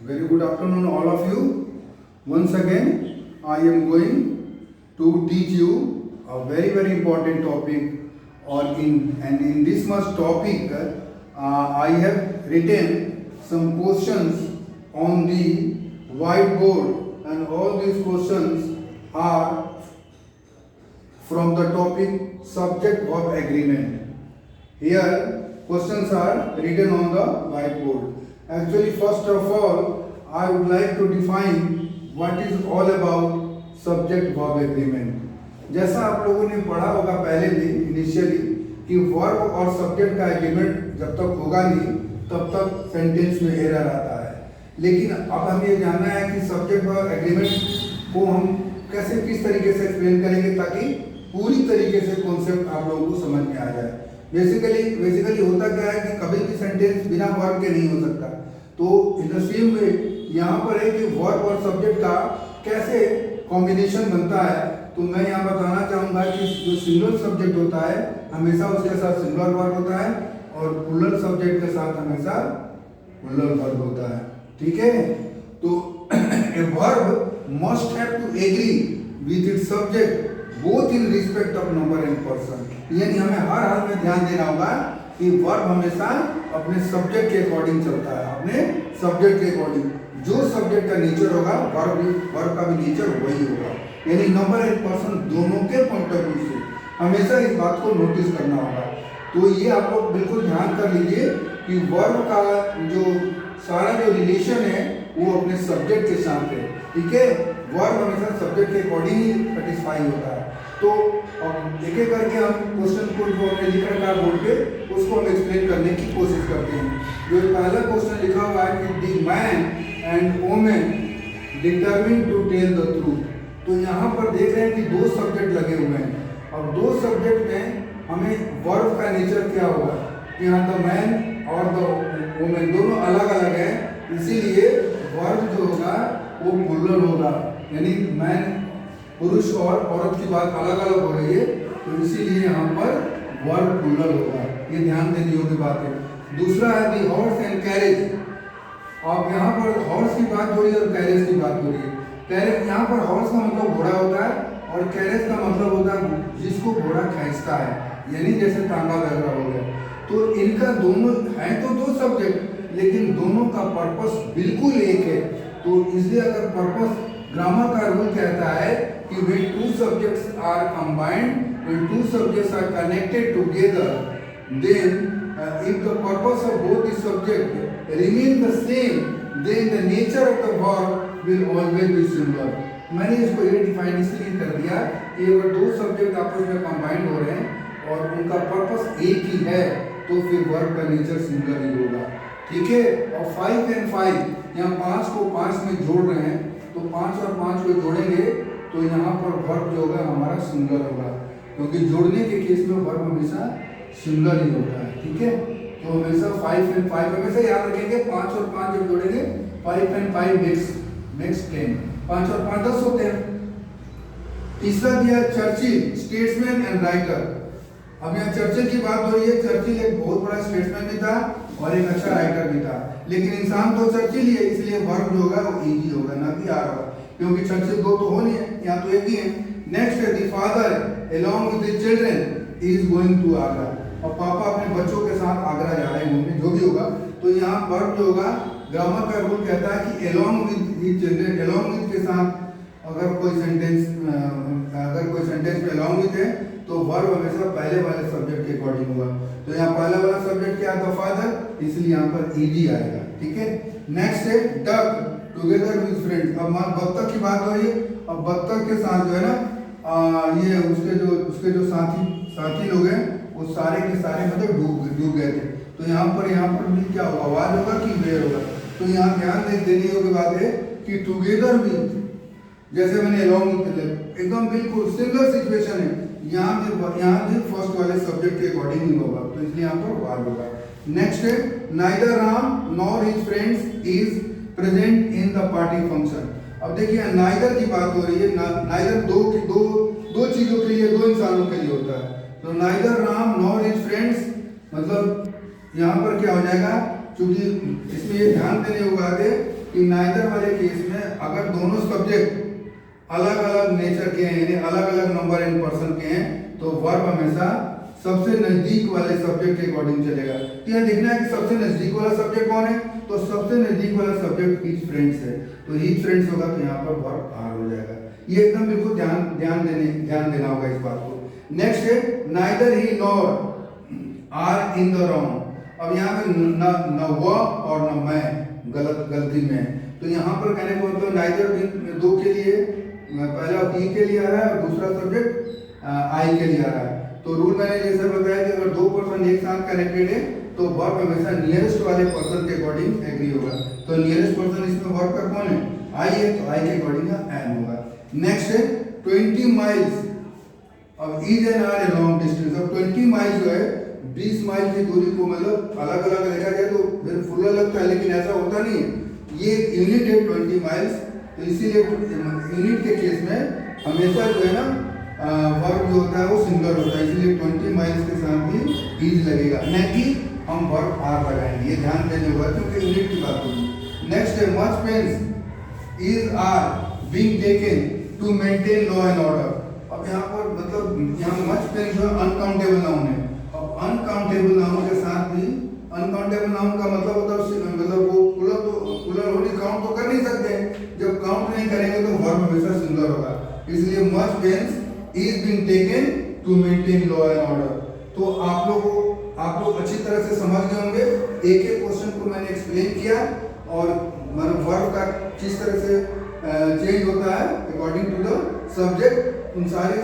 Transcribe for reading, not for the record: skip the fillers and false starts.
Very good afternoon, all of you. Once again, I am going to teach you a very important topic. In this much topic, I have written some questions on the whiteboard, and all these questions are from the topic subject-verb agreement. Here, questions are written on the whiteboard. Actually, first of all, I would like to define what is all about subject-verb agreement. जैसा आप लोगों ने पढ़ा होगा पहले भी initially कि verb और सब्जेक्ट का एग्रीमेंट जब तक होगा नहीं तब तक सेंटेंस में एरर आता है। लेकिन अब हमें ये जानना है कि सब्जेक्ट वर्ब एग्रीमेंट को हम कैसे किस तरीके से एक्सप्लेन करेंगे ताकि पूरी तरीके से कॉन्सेप्ट आप लोगों को समझ में आ जाए। बेसिकली होता क्या है कि कभी भी सेंटेंस बिना वर्ब के नहीं हो सकता। तो इन द सेम वे यहाँ पर है कि वर्ब और सब्जेक्ट का कैसे कॉम्बिनेशन बनता है। तो मैं यहाँ बताना चाहूँगा कि जो सिंगल सब्जेक्ट होता है हमेशा उसके साथ सिंगुलर वर्ब होता है और प्लूरल सब्जेक्ट के साथ हमेशा प्लूरल वर्ब होता है। ठीक है, तो a verb must have to agree with its subject both in respect of number and person. यानी हमें हर हाल में ध्यान देना होगा कि वर्ब हमेशा अपने सब्जेक्ट के अकॉर्डिंग चलता है, अपने सब्जेक्ट के अकॉर्डिंग। जो सब्जेक्ट का नेचर होगा वर्ब का भी नेचर वही होगा। यानी नंबर एंड पर्सन दोनों के पॉइंट ऑफ व्यू से हमेशा इस बात को नोटिस करना होगा। तो ये आप लोग बिल्कुल ध्यान कर लीजिए कि वर्ब का जो सारा जो रिलेशन है वो अपने सब्जेक्ट के साथ है। ठीक है, वर्ब हमेशा सब्जेक्ट के अकॉर्डिंग ही सेटिस्फाई होता है। तो एक एक करके हम क्वेश्चन को जो हमने लिखा है बोर्ड पे उसको हम एक्सप्लेन करने की कोशिश करते हैं। जो पहला क्वेश्चन लिखा हुआ है कि the man and women determine to tell the truth. तो यहाँ पर देख रहे हैं कि दो सब्जेक्ट लगे हुए हैं और दो सब्जेक्ट में हमें वर्ब का नेचर क्या होगा। यहाँ द मैन और द वुमेन दोनों अलग अलग हैं, इसीलिए वर्ब जो होगा वो प्लूरल होगा। यानी मैन पुरुष और औरत की बात अलग अलग हो रही है, तो इसीलिए यहाँ पर वर्ब प्लूरल होगा। ये ध्यान देने योग्य बात है। दूसरा है दी हॉर्स एंड कैरेज। अब यहाँ पर हॉर्स की बात हो रही है और कैरेज की बात हो रही है। कैरेज यहाँ पर हॉर्स का मतलब घोड़ा होता है और कैरेज का मतलब होता है जिसको घोड़ा खींचता है, यानी जैसे टांगा वगैरह हो गया। तो इनका दोनों है तो दो सब्जेक्ट, लेकिन दोनों का पर्पस बिल्कुल एक है। तो इसलिए अगर पर्पस ग्रामर का रूल कहता है कि when two subjects are combined, when two subjects are connected together, then if the purpose of both the subject remain the same, then the nature of the verb will always be similar. मैंने इसको ये define इसलिए कर दिया कि अगर दो subject आपस में कंबाइंड हो रहे हैं और उनका पर्पस एक ही है तो फिर वर्ब का नेचर सिमिलर ही होगा। ठीक है, और 5 and 5 यहाँ 5 को 5 में जोड़ रहे हैं, तो 5 और 5 को जोड़ेंगे तो यहाँ पर वर्ब जो होगा हमारा सिंगुलर होगा, क्योंकि जोड़ने के केस में वर्ब हमेशा सिंगुलर ही होता है। ठीक है, तो हमेशा 5 and 5 हमेशा याद रखेंगे। 5 और 5 जब जोड़ेंगे 5 and 5 makes 10, 5 और 5 10 होते हैं। तीसरा दिया चर्चिल, स्टेट्समैन एंड राइटर। अब यहाँ चर्चिल की बात हो रही है। चर्चिल एक बहुत बड़ा स्टेट्समैन भी था और एक अच्छा राइटर भी था, लेकिन इंसान तो चर्चिल ही है, इसलिए वर्ब जो होगा वो ईजी होगा ना कि आर होगा, क्योंकि चर्चिल दो तो हो नहीं है, यहाँ तो एक ही है। नेक्स्ट है the father along with the children is going to Agra. और पापा अपने बच्चों के साथ आगरा जा रहे हैं घूमने, जो भी होगा। तो यहाँ वर्ब जो होगा ग्रामर का रूल कहता है कि along with the children, along with के साथ अगर कोई सेंटेंस में अलोंग विद है तो वर्ब हमेशा पहले वाले सब्जेक्ट के अकॉर्डिंग होगा। तो यहाँ पहला वाला सब्जेक्ट क्या था फादर, इसलिए यहाँ पर ईजी आएगा। ठीक है, नेक्स्ट है डक टुगेदर विद फ्रेंड्स। अब बत्तख की बात हो रही है। अब बत्तख के साथ जो है ना ये उसके जो साथी लोग हैं वो सारे के सारे मतलब डूब गए थे। तो यहाँ पर भी क्या होगा, आवाज होगा कि वेयर होगा। तो यहाँ ध्यान देने योग्य बात है कि टुगेदर विद, जैसे मैंने अलोंग एकदम बिल्कुल सिमिलर सिचुएशन है, यहाँ भी फर्स्ट वाले सब्जेक्ट के अकॉर्डिंग ही होगा, तो इसलिए यहाँ पर वर्ब होगा। नेक्स्ट है neither Ram nor his friends is present in the party function. अब देखिए नाइदर की बात हो रही है। नाइदर दो चीजों के लिए, दो इंसानों के लिए होता है। तो neither Ram nor his friends मतलब यहाँ पर क्या हो जाएगा, क्योंकि इसमें ये ध्यान देने की बात है कि नाइदर वाले केस में अगर दोनों सब्जेक्ट अलग अलग नेचर के हैं, यानी अलग अलग नंबर एंड पर्सन के हैं, तो वर्ब हमेशा सबसे नजदीक वाले सब्जेक्ट के अकॉर्डिंग चलेगा। तो यहाँ देखना है कि सबसे नजदीक वाला सब्जेक्ट कौन है, तो सबसे नजदीक वाला सब्जेक्ट हिज फ्रेंड्स है, तो हिज फ्रेंड्स होगा, तो यहाँ पर वर्ब आर हो जाएगा। ये एकदम बिल्कुल ध्यान देना होगा इस बात को। नेक्स्ट है neither he nor are in the wrong. अब यहाँ पे न वह और न मैं गलती में है, तो यहाँ पर कहने को मतलब नाइदर दो के लिए पहला ही के लिए आ रहा है और दूसरा सब्जेक्ट आई के लिए आ रहा है। तो रूल मैंने जैसे बताया कि अगर दो पर्सन एक साथ कनेक्टेड है तो वर्ब हमेशा नियरेस्ट वाले पर्सन के अकॉर्डिंग एग्री होगा। तो नियरेस्ट पर्सन इसमें वर्ब का कौन है, आई है, तो आई के अकॉर्डिंग एम होगा। नेक्स्ट है 20 माइल्स। अब is an are a long distance. अब 20 माइल्स जो है 20 माइल की दूरी को मतलब अलग अलग देखा जाए तो फिर फुल लगता है, लेकिन ऐसा होता नहीं है, ये यूनिट है 20 माइल्स। तो इसीलिए यूनिट के केस में हमेशा जो है ना वर्ब जो होता है वो सिंगल होता है, इसीलिए 20 माइल्स के साथ भी इज लगेगा, न कि हम वर्ब आर लगाएंगे। ये ध्यान देने होगा क्योंकि यूनिट की बात होगी। नेक्स्ट है much pains is are being taken to maintain law and order. अब यहाँ पर मतलब यहाँ मच पेंस जो अनकाउंटेबल नाउन है। अब अनकाउंटेबल नाउन के साथ भी अनकाउंटेबल नाउन का मतलब होता है मतलब वो प्लुरल होने काउंट तो कर नहीं सकते, जब काउंट नहीं करेंगे तो वर्ब हमेशा सिंगुलर होगा। इसलिए much pains is being taken to maintain law and order. तो आप लोग अच्छी तरह से समझ गए होंगे, एक एक क्वेश्चन को मैंने एक्सप्लेन किया और मतलब वर्ब का किस तरह से चेंज होता है अकॉर्डिंग टू द सब्जेक्ट, उन सारे